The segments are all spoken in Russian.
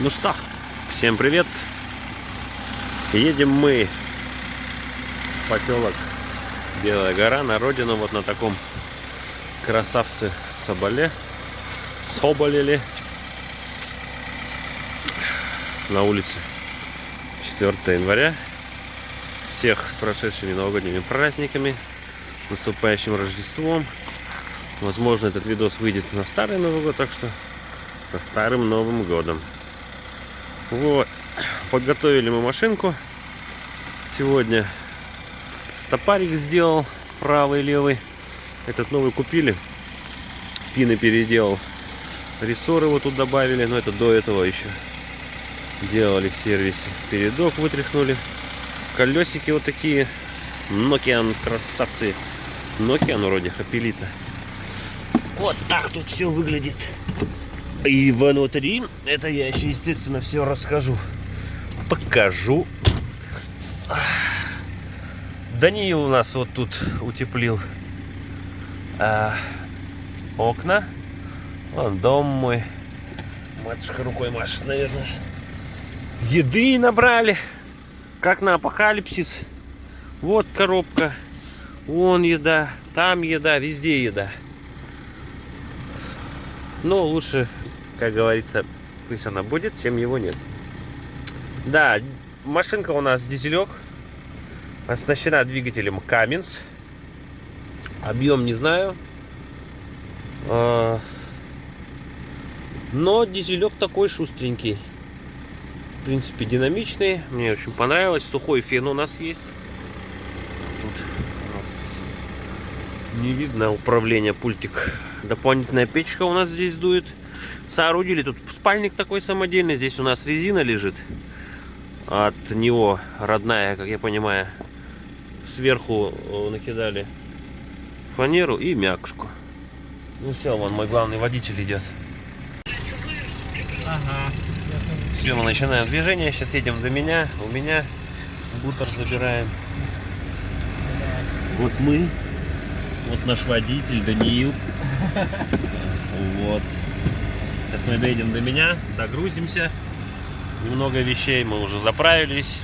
Ну что, всем привет! Едем мы в поселок Белая Гора, на родину, вот на таком красавце Соболе. На улице 4 января. Всех с прошедшими новогодними праздниками, с наступающим Рождеством. Возможно, этот видос выйдет на старый Новый год, так что со старым Новым годом. Вот, подготовили мы машинку. Сегодня стопарик сделал, правый, левый. Этот новый купили. Пины переделал. Рессоры вот тут добавили, но это до этого еще делали в сервисе. Передок вытряхнули. Колесики вот такие. Nokian, красавцы. Nokian вроде, Хапелита. Вот так тут все выглядит. И внутри, это я еще, естественно, все расскажу. Покажу. Даниил у нас вот тут утеплил окна. Вон дом мой. Матушка рукой машет, наверное. Еды набрали. Как на апокалипсис. Вот коробка. Вон еда. Там еда. Везде еда. Но лучше, как говорится, пусть она будет, чем его нет. Да, машинка у нас дизелек. Оснащена двигателем Cummins. Объем не знаю. Но дизелек такой шустренький. В принципе, динамичный. Мне очень понравилось. Сухой фен у нас есть. Тут у нас не видно управления, пультик. Дополнительная печка у нас здесь дует. Соорудили тут спальник такой самодельный. Здесь у нас резина лежит. От него родная, как я понимаю. Сверху накидали фанеру и мякушку. Ну все, вон мой главный водитель идет. Ага. Все, мы начинаем движение. Сейчас едем до меня. У меня бутер забираем. Вот мы. Вот наш водитель Даниил. Вот. Сейчас мы доедем до меня, догрузимся. Немного вещей мы уже заправились.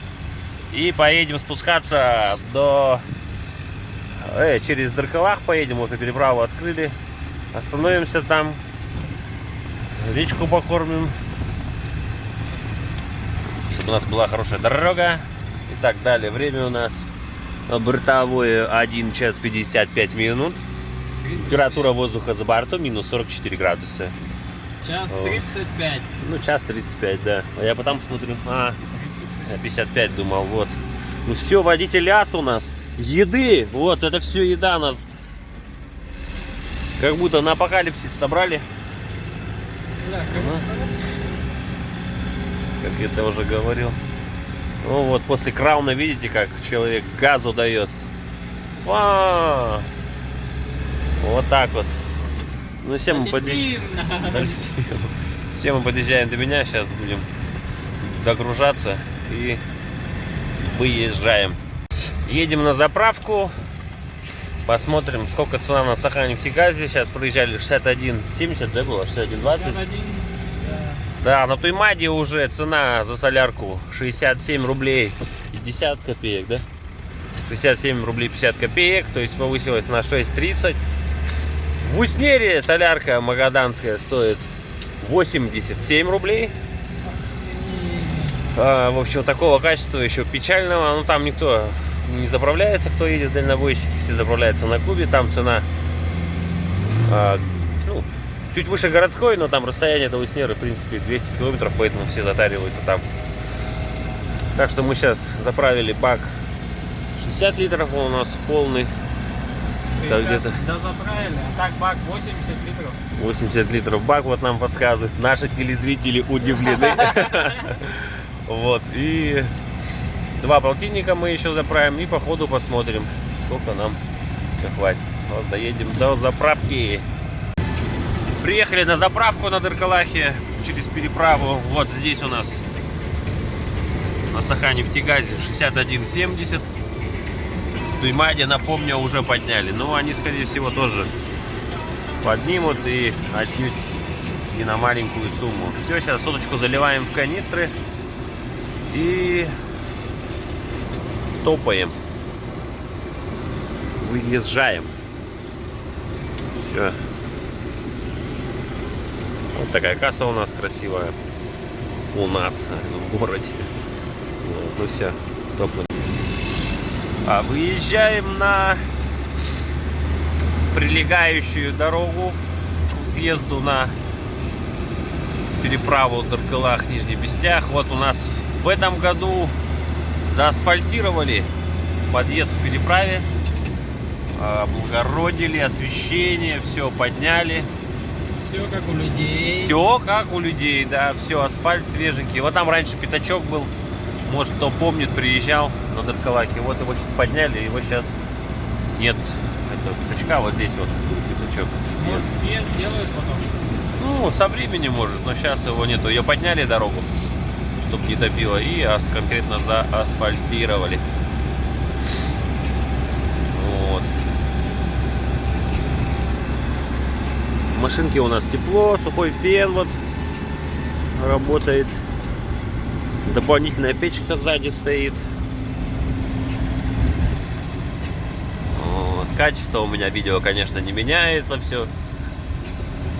И поедем спускаться до... через Дыркалах поедем, уже переправу открыли. Остановимся там. Речку покормим. Чтобы у нас была хорошая дорога. И так далее. Время у нас бортовое 1 час 55 минут. Температура воздуха за бортом минус 44 градуса. Час 35. Ну, час 35, да. А я потом смотрю, я 55 думал, вот. Ну все, водитель ас у нас. Еды, вот, это все еда у нас. Как будто на апокалипсис собрали. Да, как я это уже говорил. Ну вот, после крауна, видите, как человек газу дает. Вот так вот. Ну, все мы подъезжаем. Все мы подъезжаем до меня. Сейчас будем догружаться и выезжаем. Едем на заправку. Посмотрим, сколько цена на Саханнефтегазе. Сейчас проезжали 61,70, да, было? 61,20. Да, на Туймаде уже цена за солярку 67 рублей 50 копеек, да? 67 рублей 50 копеек, то есть повысилась на 6,30. В Уснере солярка магаданская стоит 87 рублей. В общем, такого качества еще печального. Ну, там никто не заправляется, кто едет дальнобойщики, все заправляются на Кубе. Там цена чуть выше городской, но там расстояние до Уснеры, в принципе, 200 километров, поэтому все затариваются там. Так что мы сейчас заправили бак 60 литров, он у нас полный. Где-то дозаправили, а так бак 80 литров. 80 литров бак, вот нам подсказывают. Наши телезрители удивлены. Вот, и 2 полтинника мы еще заправим, и по ходу посмотрим, сколько нам все хватит. Вот, доедем до заправки. Приехали на заправку на Дыркалахе через переправу. Вот здесь у нас на Саханнефтегазе 61,70. В Туймаде, напомню, уже подняли. Но они, скорее всего, тоже поднимут и отнюдь не на маленькую сумму. Все, сейчас соточку заливаем в канистры и топаем. Выезжаем. Все. Вот такая касса у нас красивая. У нас в городе. Вот, ну все, стопнули. А выезжаем на прилегающую дорогу к съезду на переправу Даркылах, Нижний Бестях. Вот у нас в этом году заасфальтировали подъезд к переправе, облагородили, освещение, все подняли. Все как у людей. Все как у людей, да, все, асфальт свеженький. Вот там раньше пятачок был, может кто помнит, приезжал на Даркылахе. Вот его сейчас подняли, его сейчас нет этого пятачка, вот здесь вот пятачок. Может, съезд делают потом? Ну, со временем может, но сейчас его нету. Ее подняли дорогу, чтобы не топило, и конкретно заасфальтировали. Вот. В машинке у нас тепло, сухой фен вот работает. Дополнительная печка сзади стоит. Вот. Качество у меня видео, конечно, не меняется, все.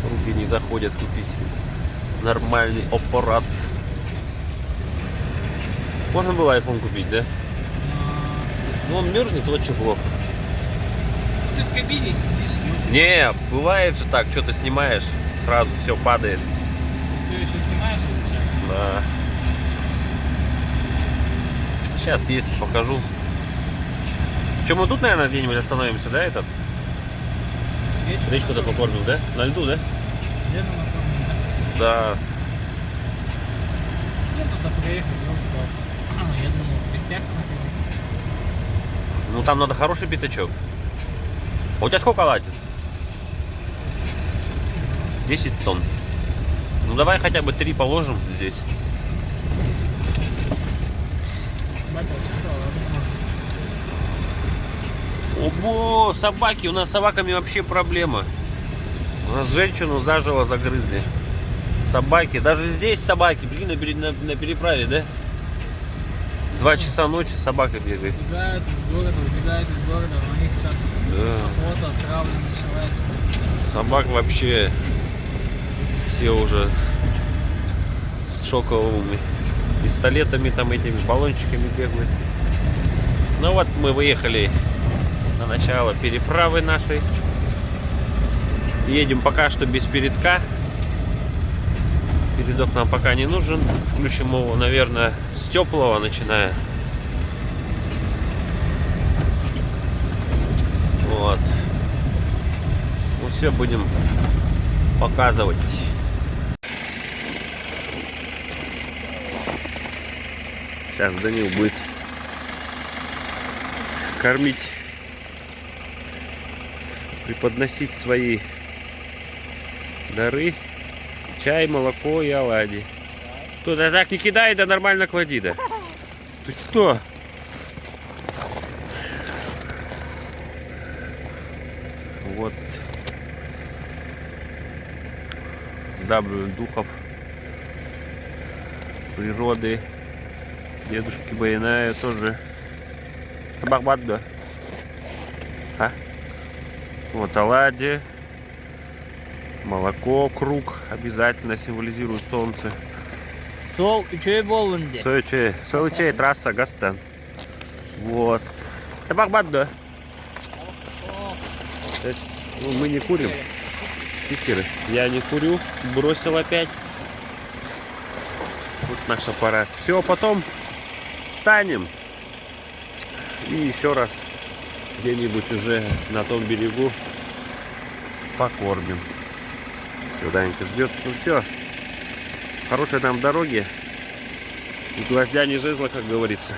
Руки не доходят купить нормальный аппарат. Можно было iPhone купить, да? Ну он мерзнет, вот что плохо. Ты в кабине сидишь, ну. Не, бывает же так, что ты снимаешь, сразу все падает. Ты все еще снимаешь или что? Да. Сейчас есть, покажу. Чем мы тут, наверное, где-нибудь остановимся, да, этот? Речку-то покормим, да? На льду, да? Где на накормим, да? Да. Я туда проехал, я думал, в Бестях накормим. Ну там надо хороший пятачок. А у тебя сколько ладит? 10 тонн. Ну давай хотя бы 3 положим здесь. Ого, собаки, у нас с собаками вообще проблема. У нас женщину заживо загрызли. Собаки, даже здесь собаки, блин, на переправе, да? 2 часа ночи собака бегает. Убегают из города, у них сейчас охота, травля началась. Собак вообще все уже с шоковыми пистолетами, там этими баллончиками бегают. Ну вот мы выехали на начало переправы нашей. Едем пока что без передка. Передок нам пока не нужен. Включим его, наверное, с теплого начиная. Вот. Ну все, будем показывать. Сейчас Данил будет кормить, преподносить свои дары. Чай, молоко и оладьи. Тут так не кидай, да нормально клади, да. Ты что? Вот. W духов природы. Дедушки Баяная тоже. Табак, да? А? Вот оладьи. Молоко, круг обязательно символизирует солнце. Сол и чай болунди. Сол и чай, трасса, Гастан. Вот. Табак, да? То есть, ну, мы не курим. Стикеры. Я не курю. Бросил опять. Вот наш аппарат. Все, потом встанем. И еще раз где-нибудь уже на том берегу покормим. Все, Данька ждет. Ну все. Хорошей нам дороги. И гвоздя не жезла, как говорится.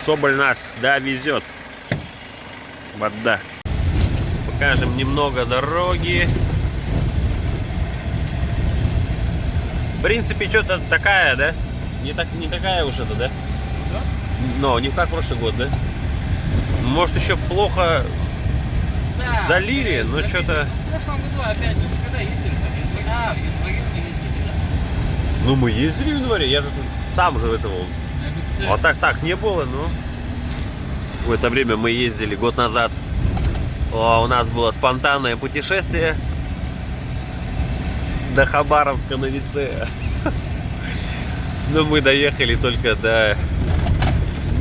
Соболь нас, да, везет. Вода. Покажем немного дороги. В принципе, что-то такая, да? Не такая уж это, да? Да? Но не как прошлый год, да? Может, еще плохо Да, залили, но что-то... В прошлом году опять же, когда ездили, А, в январе вы ездили, да? Ну мы ездили в январе, я же тут сам же этого. На ГЦ. Вот так не было, но в это время мы ездили год назад. У нас было спонтанное путешествие до Хабаровска на Вице. Но мы доехали только до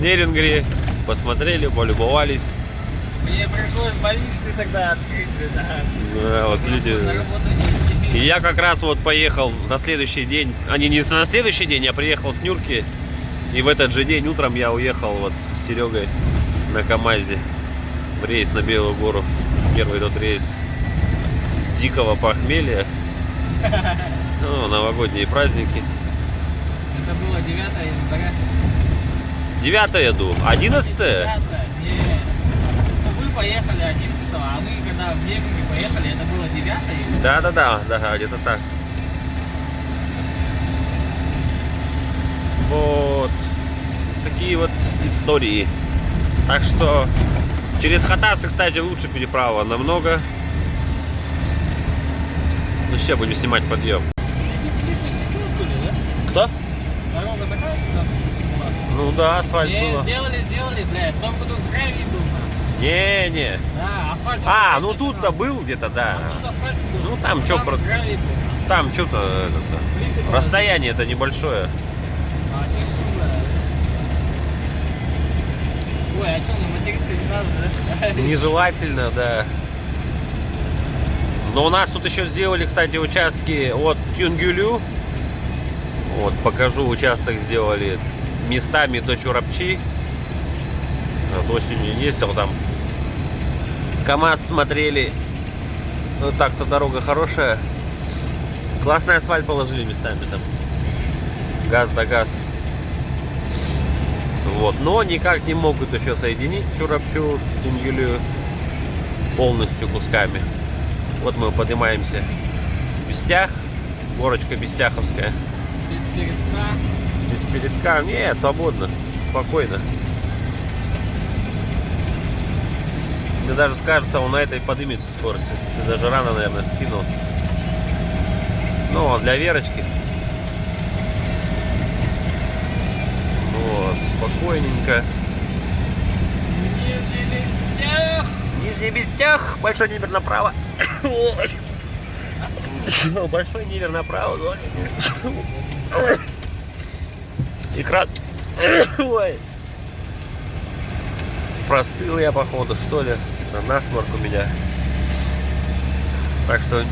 Нерингри, посмотрели, полюбовались. Мне пришлось больничный тогда открыть же, да. Да, вот люди. На работу не идти. И я как раз вот поехал на следующий день, не на следующий день, я приехал с Нюрки. И в этот же день утром я уехал вот с Серегой на КамАЗе в рейс на Белую гору. Первый тот рейс с дикого похмелья. Ну, новогодние праздники. Это было 9 января. 9 я думаю. 11? 10? Нет. Ну, вы поехали 11, а мы когда в Неринге поехали, это было 9 или? Да, где-то так. Вот. Такие вот истории. Так что через Хатасы, кстати, лучше переправа намного. Ну все, будем снимать подъем. Эти клипы секунд были, да? Кто? Дорога такая всегда была. Ну да, асфальт Не, было. сделали, блядь. В том году гравий был. Не. Да, асфальт. А, ну тут-то был где-то, да. А тут асфальт был. Ну там чё, гравий был. там что-то Плиты расстояние это небольшое. А, не круглая. Ой, а что, на материце не надо, да? Нежелательно, да. Но у нас тут еще сделали, кстати, участки от Тюнгюлю. Вот, покажу, участок сделали местами до Чурапчи. Вот осенью ездил там. КамАЗ смотрели. Ну так-то дорога хорошая. Классный асфальт положили местами там. Газ да газ. Вот, но никак не могут еще соединить Чурапчу с Тюнгюлю полностью кусками. Вот мы поднимаемся в Бестях, горочка Бестяховская. Без передка. Без передка, не, свободно, спокойно. Мне даже кажется, он на этой поднимется скорости. Ты даже рано, наверное, скинул. Ну, а для Верочки. Вот, спокойненько. Нижний Бестях. Нижний Бестях, большой нивер направо. Большой нивер направо. Экран. Ой. Простыл я, походу, что ли. Насморк у меня. Так что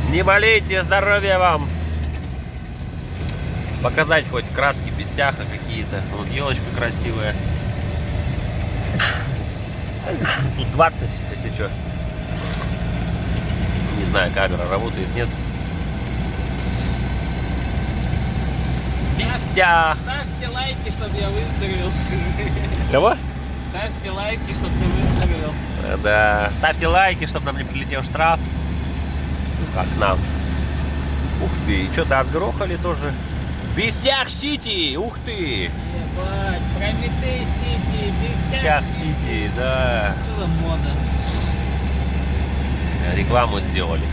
не болейте, здоровья вам. Показать хоть краски Бестяха какие-то. Вот елочка красивая. Тут 20, если что. Не знаю, камера работает, нет. Бестях. Ставьте лайки, чтобы я выздоровел, скажи. Кого? Ставьте лайки, чтобы ты выздоровел. Да. Ставьте лайки, чтобы нам не прилетел штраф. Ну как нам. Ух ты, и что-то отгрохали тоже. Бестях-Сити! Ух ты! Ебать, Прометей-Сити, Бестях-Сити. Бестях-Сити, да. Что за мода? Рекламу сделали.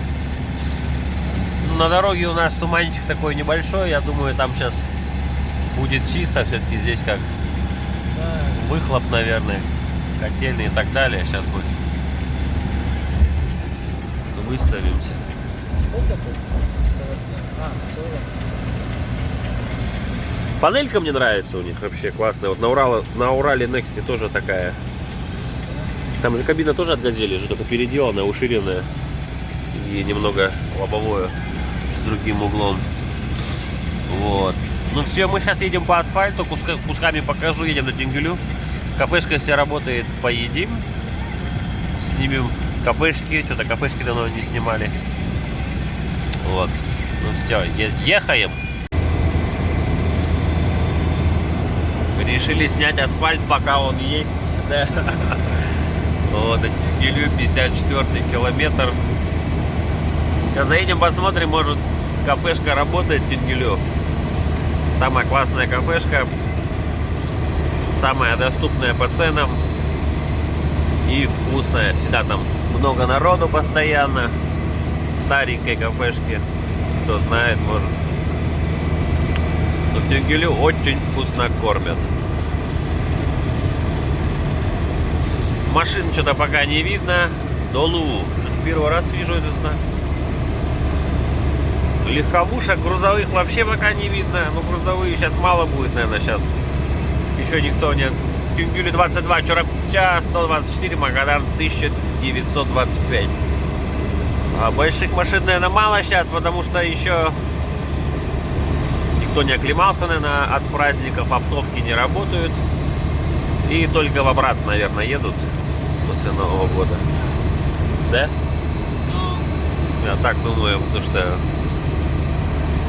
Ну, на дороге у нас туманчик такой небольшой. Я думаю, там сейчас будет чисто. Все-таки здесь как Да. выхлоп, наверное, котельный и так далее. Сейчас мы выставимся. Сколько тут? 108. А, 40. Панелька мне нравится у них вообще классная. Вот на Урале Nexty тоже такая. Там же кабина тоже от Газели, же только переделанная, уширенная. И немного лобовое с другим углом. Вот. Ну все, мы сейчас едем по асфальту, кусками покажу, едем до Тюнгюлю. Кафешка все работает, поедим. Снимем кафешки, что-то кафешки давно не снимали. Вот. Ну все, ехаем. Решили снять асфальт, пока он есть. Да. Вот, Тюнгюлю, 54-й километр. Сейчас заедем, посмотрим, может кафешка работает в Тюнгюлю. Самая классная кафешка. Самая доступная по ценам. И вкусная. Всегда там много народу постоянно. В старенькой кафешке. кто знает, может. Но в Тюнгеле очень вкусно кормят. Машин что-то пока не видно. Долу. Первый раз вижу этот знак. Легковушек, грузовых вообще пока не видно. Ну, грузовые сейчас мало будет, наверное, сейчас. Еще никто не... В Тюнгеле 22, Чорапча 124, Магадан 1925. А больших машин, наверное, мало сейчас, потому что еще никто не оклемался, наверное, от праздников, оптовки не работают. И только в обратно, наверное, едут после Нового года. Да? Я так думаю, потому что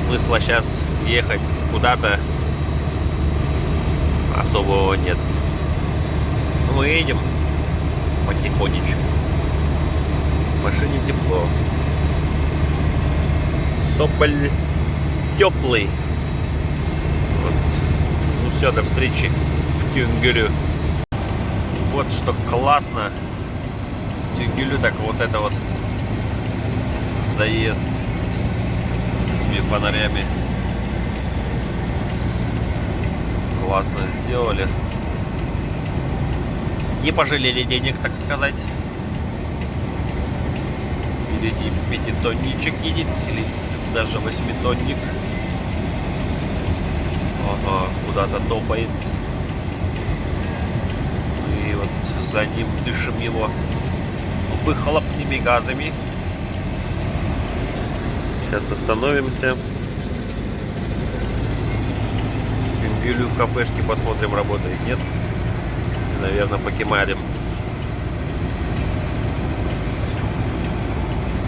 смысла сейчас ехать куда-то особого нет. Ну, мы едем потихонечку. В машине тепло. Соболь теплый. Вот. Ну все, до встречи в Тюнгелю. Вот что классно в Тюнгелю, так вот это вот заезд с этими фонарями. Классно сделали. Не пожалели денег, так сказать. Впереди пятитонничек едет, или даже восьмитонник. Ага, куда-то топает. И вот за ним дышим его выхлопными газами. Сейчас остановимся. Тюнгелю в кафешке посмотрим, работает, нет. И, наверное, покемарим.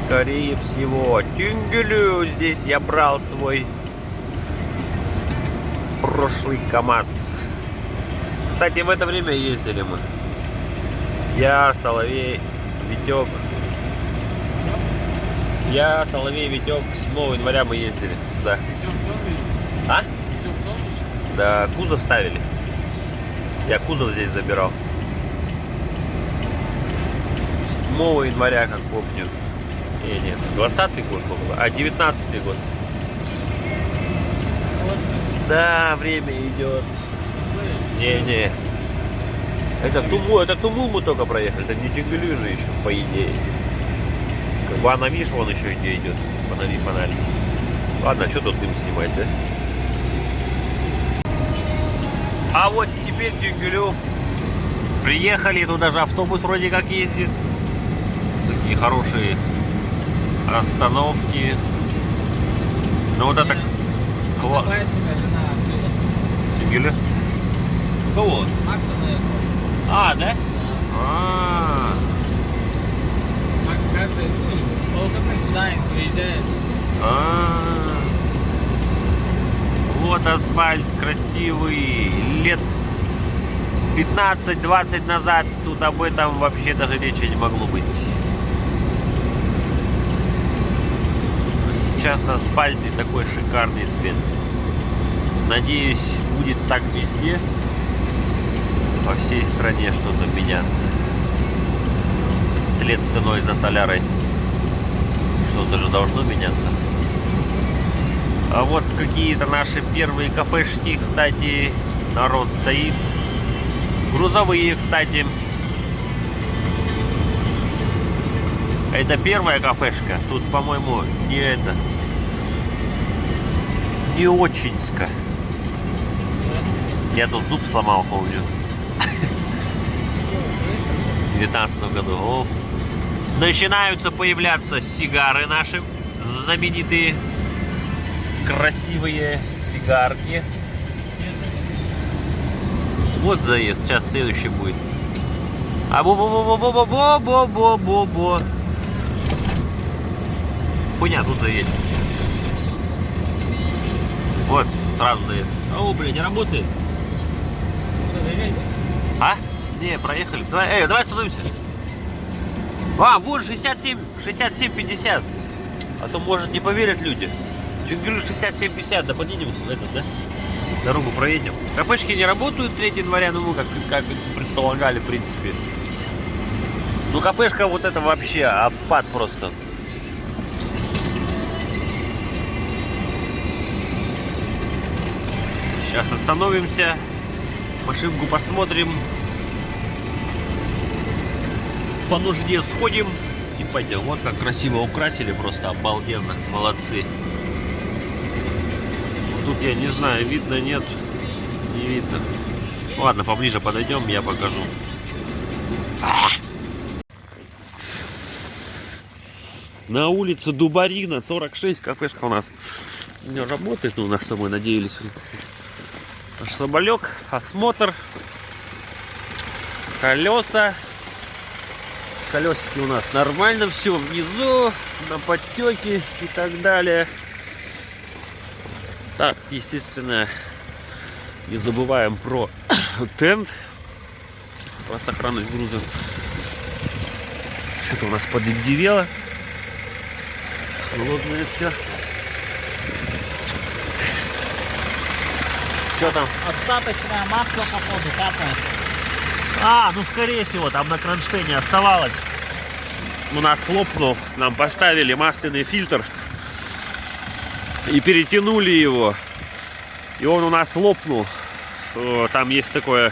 Скорее всего, Тюнгелю. Здесь я брал свой прошлый КамАЗ. Кстати, в это время ездили мы. Я, Соловей, Витек. Я, Соловей, Витек. 7 января мы ездили сюда. А? Да, кузов ставили. Я кузов здесь забирал. 7 января, как помню. Нет, 20-й год, а 19-й год. Да, время идет. Не. Это Туму мы только проехали. Это не Тюнгелю же еще, по идее. Как бы она, видишь, вон еще где идет. Фонарь. Ладно, а что тут дым снимать, да? А вот теперь в Тюнгелю приехали. Тут даже автобус вроде как ездит. Такие хорошие остановки. Ну вот это классно. Тюнгелю? Кого? Макса, наверное. А, да? Да. А, Макс каждый, полгода туда приезжает. Вот асфальт красивый. Лет 15-20 назад тут об этом вообще даже речи не могло быть. Но сейчас асфальт и такой шикарный свет. Надеюсь, будет так везде. По всей стране что-то меняться. Вслед ценой за солярой. Что-то же должно меняться. А вот какие-то наши первые кафешки, кстати, народ стоит. Грузовые, кстати. Это первая кафешка. Тут, по-моему, не Очинска. Я тут зуб сломал, помню. В 19 году. О. Начинаются появляться сигары наши. Знаменитые. Красивые сигарки. Вот заезд. Сейчас следующий будет. А бо-бо-бо-бо-бо-бо-бо-бо-бо. Хуйня, тут заедет. Вот, сразу заезд. О, блин, не работает. Что, заезжай? А? Не, проехали. Давай остановимся. А, вот 67-50. А то, может, не поверят люди. Тюнгелю 67-50, да подъедем в этот, да? Дорогу проедем. Кафешки не работают 3 января, ну, как предполагали, в принципе. Ну, кафешка вот это вообще отпад просто. Сейчас остановимся, машинку посмотрим, по нужде сходим и пойдем. Вот как красиво украсили, просто обалденно, молодцы. Тут я не знаю, видно, нет, не видно. Ладно, поближе подойдем, я покажу. На улице Дубарина, 46, кафешка у нас не работает, ну на что мы надеялись, в принципе. Наш соболек, осмотр, колеса. Колесики у нас нормально, все внизу, на подтеке и так далее. Так, естественно, не забываем про тент, про сохранность груза. Что-то у нас поддевело. Холодное все. Что там? Остаточное масло, походу, капает. Ну скорее всего, там на кронштейне оставалось. У нас лопнул, нам поставили масляный фильтр и перетянули его. И он у нас лопнул. Там есть такое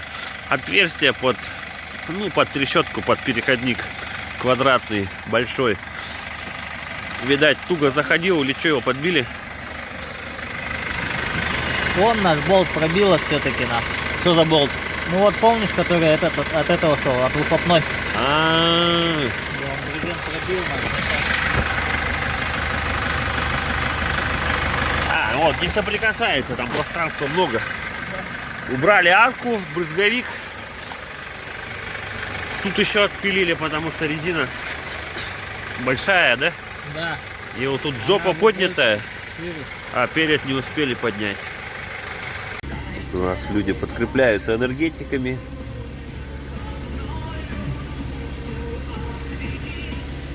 отверстие под трещотку, под переходник квадратный, большой. Видать, туго заходил, или что, его подбили? Вон наш болт пробило все-таки на. Что за болт? Ну вот помнишь, который от этого шел, от выхлопной. Брезент пробил, вот не соприкасается, там пространства много. Убрали арку, брызговик. Тут еще отпилили, потому что резина большая, да? Да. И вот тут жопа поднятая, а перед не успели поднять. У нас люди подкрепляются энергетиками.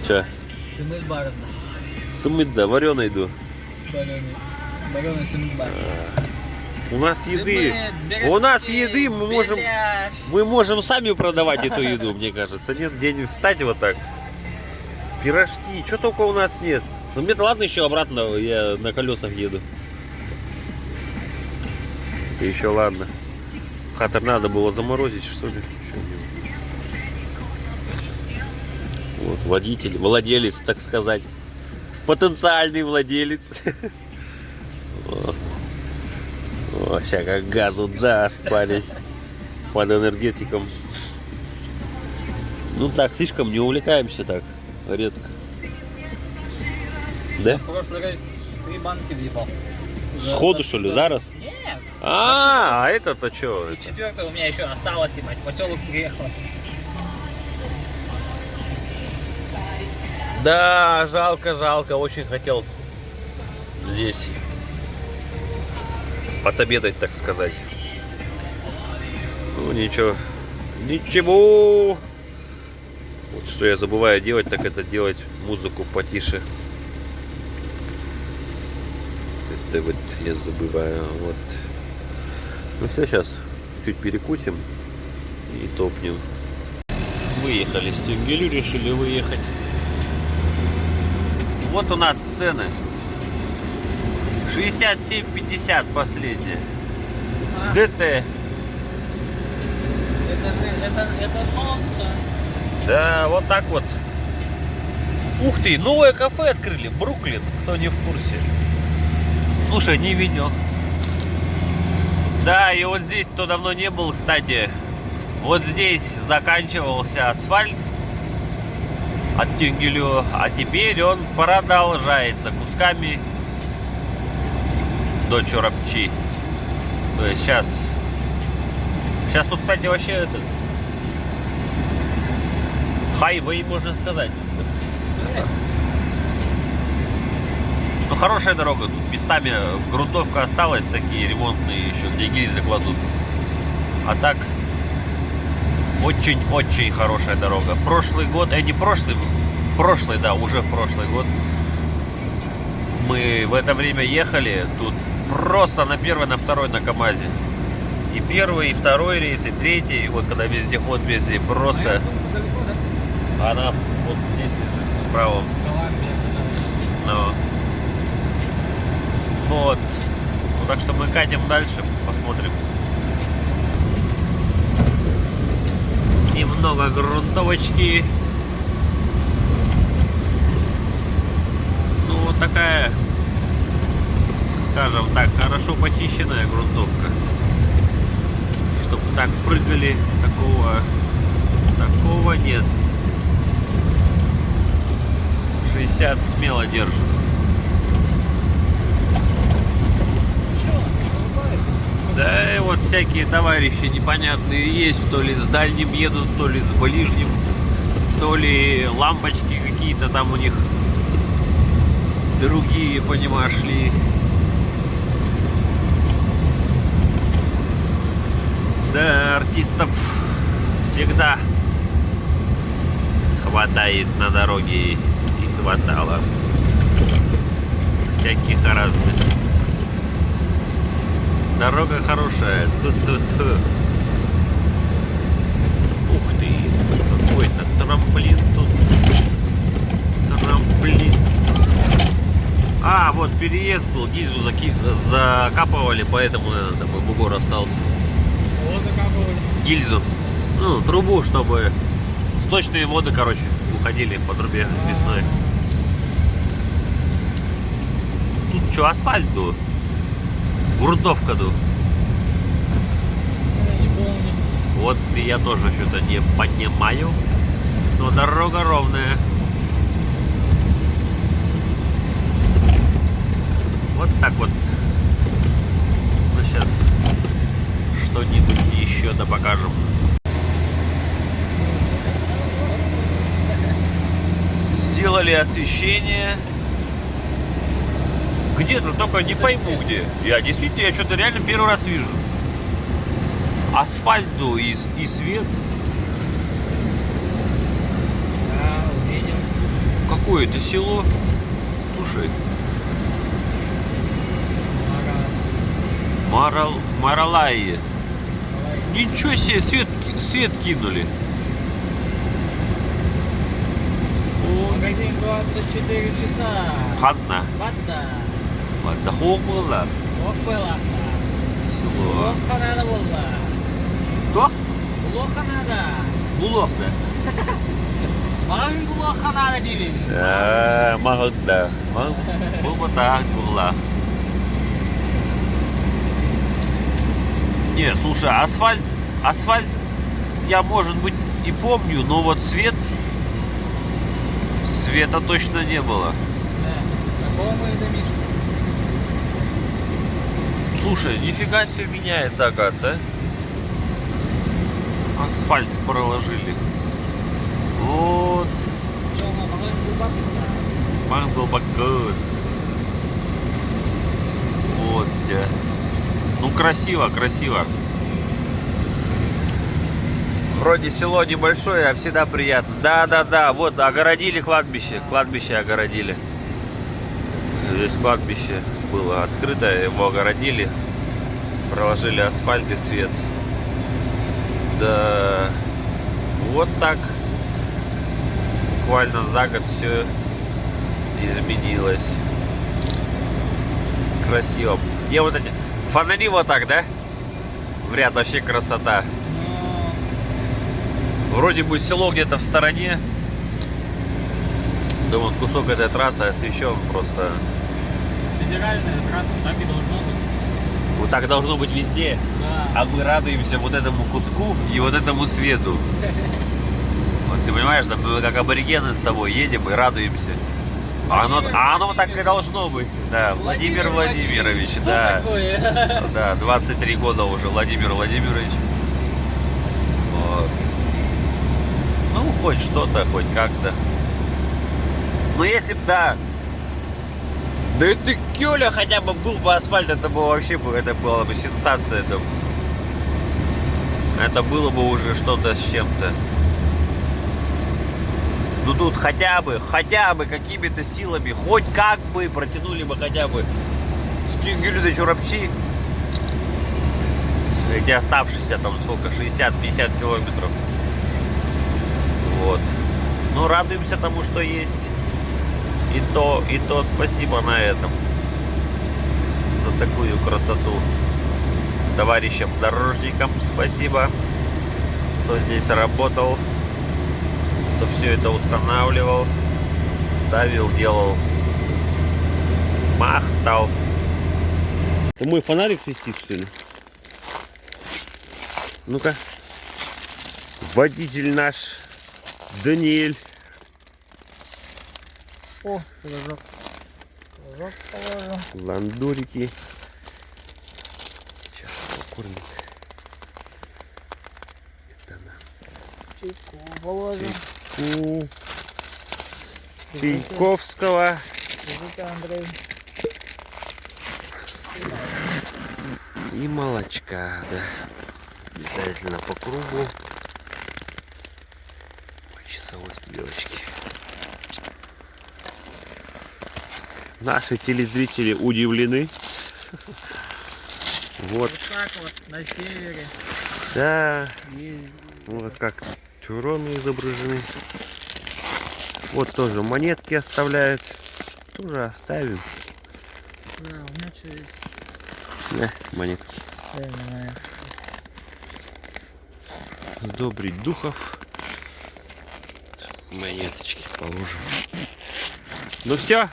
Че? Сымит барда. Сымит, да, вареный иду. Вареный сымит барда. У нас еды, мы можем сами продавать эту еду, мне кажется. Нет, где-нибудь встать вот так. Пирожки, что только у нас нет. Ну мне-то ладно, еще обратно я на колесах еду. Это еще ладно. Хатер надо было заморозить, что ли. Вот водитель, владелец, так сказать. Потенциальный владелец. О, сейчас как газу даст парень под энергетиком. Ну так, слишком не увлекаемся так, редко. Да? В прошлый раз 3 банки въебал. Сходу, что ли, зараз? Нет. А это-то что? И 4-я у меня еще осталось, ебать, в поселок приехала. Да, жалко, очень хотел здесь отобедать, так сказать. Ну ничего. Вот что я забываю делать, так это делать музыку потише. Это вот я забываю. Вот. Ну все, сейчас чуть перекусим и топнем. Выехали с Тюнгелю, решили выехать. Вот у нас цены. 67,50 последние. ДТ. Это нонсенс. Да, вот так вот. Ух ты, новое кафе открыли, Бруклин, кто не в курсе. Слушай, не видел. Да, и вот здесь, кто давно не был, кстати, вот здесь заканчивался асфальт от Тюнгелю, а теперь он продолжается кусками до Чорапчи. То есть сейчас тут, кстати, вообще этот хайвей, можно сказать. Ну, хорошая дорога, тут местами грунтовка осталась, такие ремонтные еще, где гильзы кладут. А так, очень-очень хорошая дорога. Прошлый год, не прошлый, да, уже в прошлый год мы в это время ехали, тут просто на первый, на второй на КамАЗе. И первый, и второй рейс, и третий, вот когда вездеход везде, просто она вот здесь лежит, справа. Ну. Вот. Так что мы катим дальше, посмотрим. Немного грунтовочки. Ну, вот такая, скажем так, хорошо почищенная грунтовка. Чтобы так прыгали, такого нет. 60 смело держит. Да, и вот всякие товарищи непонятные есть, то ли с дальним едут, то ли с ближним, то ли лампочки какие-то там у них другие, понимаешь ли. Да, артистов всегда хватает на дороге и хватало. Всяких разных. Дорога хорошая. Тут. Ух ты, какой-то трамплин тут. Трамплин. А, вот переезд был, гильзу закапывали, поэтому, наверное, такой бугор остался. Кого закапывали? Гильзу. Ну, трубу, чтобы сточные воды, короче, уходили по трубе весной. Тут что, асфальт был? Грунтовка ду. Я не помню. Вот и я тоже что-то не понимаю. Но дорога ровная. Вот так вот. Ну сейчас что-нибудь еще да покажем. Сделали освещение. Где-то, только не пойму где. Я что-то реально первый раз вижу. Асфальту и свет. Да, увидел. Какое это село? Слушай. Маралайе. Ничего себе, свет кинули. Магазин 24 часа. Хатна. Ватта. Ладно, хомыла. Ох было. Село. Плохо надо было. Кто? Плохо надо. Булок, да? Маған плохо надо, дилим. Да, могут, да. Был бы так, была. Не, слушай, асфальт я, может быть, и помню, но вот света точно не было. Да, такого мы и домишко. Слушай, нифига себе меняется, оказывается. Асфальт проложили. Вот. Что, Маған глубоко? Мангл-бакот. Вот тебя. Ну, красиво, красиво. Вроде село небольшое, а всегда приятно. Да, вот огородили кладбище. Кладбище огородили. Здесь кладбище было открыто, его огородили. Проложили асфальт и свет. Да. Вот так. Буквально за год все изменилось. Красиво. Я вот эти фонари вот так, да? В ряд, вообще красота. Вроде бы село где-то в стороне. Да вот кусок этой трассы освещен просто. Федеральная трасса, так и должно быть. Вот так должно быть везде. Да. А мы радуемся вот этому куску и вот этому свету. Вот ты понимаешь, да, мы как аборигены с тобой едем и радуемся. А оно так и должно быть. Да, Владимир Владимирович, что да. Такое? Да, 23 года уже Владимир Владимирович. Вот. Ну, хоть что-то, хоть как-то. Ну, если бы, да. Да это Кёля хотя бы был бы асфальт, это бы вообще, это была бы сенсация. Это было бы уже что-то с чем-то. Ну тут хотя бы какими-то силами, хоть как бы протянули бы хотя бы Стингюлю до Чурапчи. Эти оставшиеся там сколько, 60-50 километров. Вот. Ну радуемся тому, что есть. И то спасибо на этом. За такую красоту. Товарищам дорожникам спасибо, кто здесь работал, кто все это устанавливал, ставил, делал, махтал. Это мой фонарик свистит, что ли? Ну-ка. Водитель наш Даниэль. О, флажок. Флажок положим. Ландурики. Сейчас его кормит. Это она. Чайку положим. Чайку. Чайковского. Держите, Андрей. И молочка, да. Обязательно по кругу. По часовой стрелочке. Наши телезрители удивлены. Вот. Вот так вот на севере. Да. Есть. Вот как чуроны изображены. Вот тоже монетки оставляют. Тоже оставим. Да, у меня что есть? Да, монетки. Да, не Сдобрить духов. Монеточки положим. Ну все.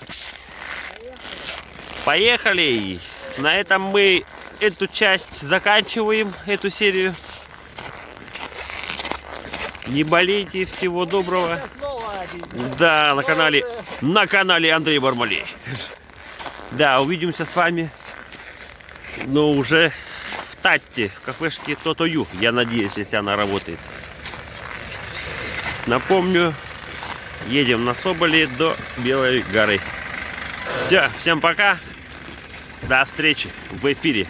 Поехали. На этом мы эту часть заканчиваем, эту серию. Не болейте, всего доброго. Да, на канале Андрей Бармалей. Да, увидимся с вами. Но уже в Татте, в кафешке Тотою. Я надеюсь, если она работает. Напомню, едем на Соболе до Белой горы. Все, всем пока. До встречи в эфире.